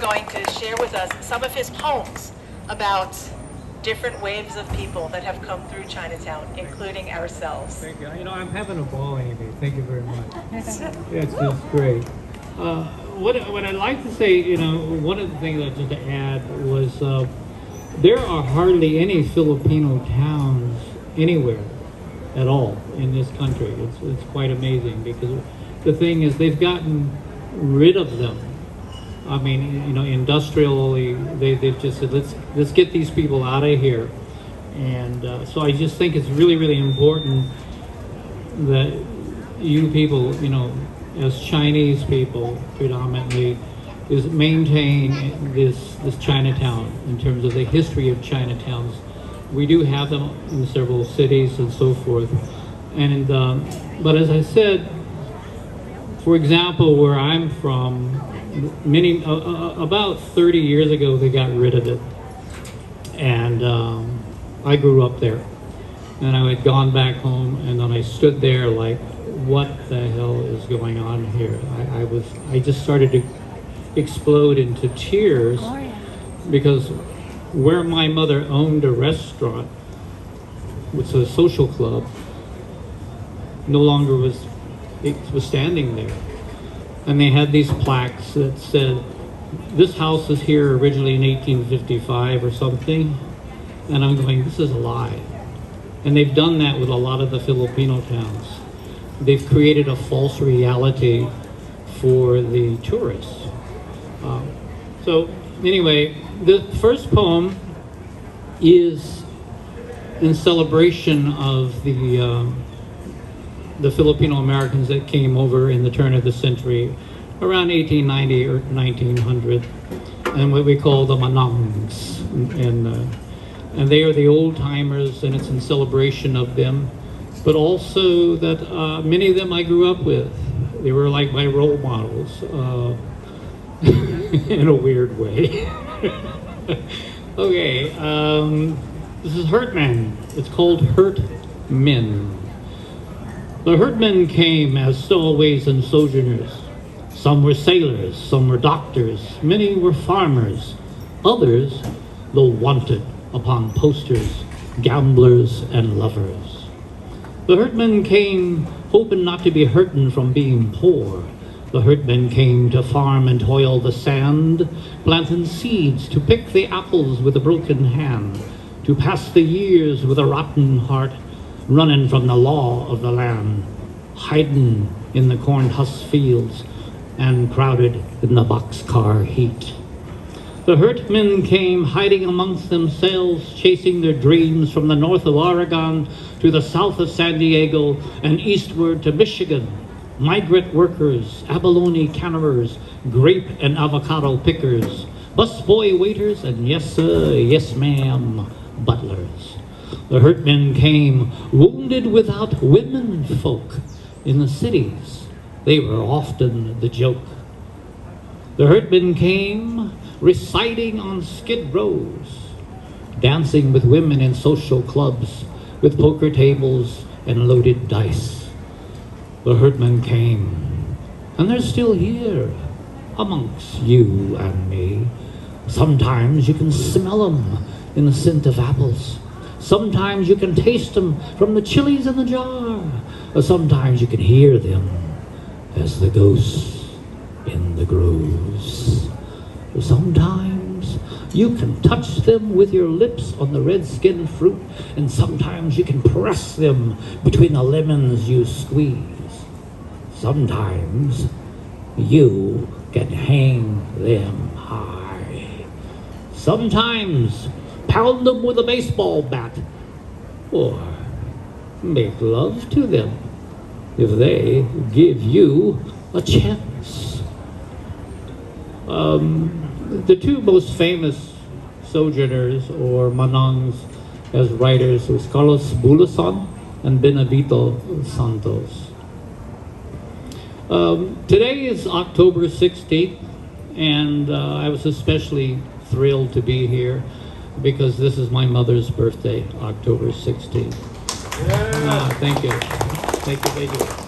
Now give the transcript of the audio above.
going to share with us some of his poems about different waves of people that have come through Chinatown, including ourselves. Thank you. You know, I'm having a ball, Amy. Thank you very much. It's great. What I'd like to say, you know, one of the things I just to add was there are hardly any Filipino towns anywhere at all in this country. It's quite amazing because the thing is they've gotten rid of them. I mean, you know, industrially, they've just said, let's get these people out of here. And so I just think it's really, really important that you people, you know, as Chinese people predominantly, is maintain this Chinatown in terms of the history of Chinatowns. We do have them in several cities and so forth. And but as I said, for example, where I'm from, about 30 years ago, they got rid of it. And I grew up there. And I had gone back home, and then I stood there like, what the hell is going on here? I just started to explode into tears because where my mother owned a restaurant, which was a social club, no longer was standing there. And they had these plaques that said, this house is here originally in 1855 or something. And I'm going, this is a lie. And they've done that with a lot of the Filipino towns. They've created a false reality for the tourists. So anyway, the first poem is in celebration of the Filipino Americans that came over in the turn of the century, around 1890 or 1900, and what we call the Manongs. And they are the old timers, and it's in celebration of them, but also that many of them I grew up with. They were like my role models in a weird way. Okay, this is Hurt Men. It's called Hurt Men. The hurt men came as stowaways and sojourners. Some were sailors, some were doctors, many were farmers, others, though wanted upon posters, gamblers and lovers. The hurt men came hoping not to be hurtin' from being poor. The hurt men came to farm and toil the sand, planting seeds to pick the apples with a broken hand, to pass the years with a rotten heart, running from the law of the land, hiding in the corn husk fields and crowded in the boxcar heat. The hurt men came hiding amongst themselves, chasing their dreams from the north of Oregon to the south of San Diego and eastward to Michigan. Migrant workers, abalone cannerers, grape and avocado pickers, busboy waiters, and yes sir, yes ma'am, butlers. The hurt men came wounded without women folk. In the cities, they were often the joke. The hurt men came reciting on skid rows, dancing with women in social clubs, with poker tables and loaded dice. The hurt men came, and they're still here amongst you and me. Sometimes you can smell them in the scent of apples. Sometimes you can taste them from the chilies in the jar. Or sometimes you can hear them as the ghosts in the groves. Or sometimes you can touch them with your lips on the red-skinned fruit, and sometimes you can press them between the lemons you squeeze. Sometimes you can hang them high. Sometimes pound them with a baseball bat, or make love to them if they give you a chance. The two most famous sojourners or Manongs as writers was Carlos Bulasan and Benavito Santos. Today is October 16th, and I was especially thrilled to be here because this is my mother's birthday, October 16th. Yeah. Thank you. Thank you.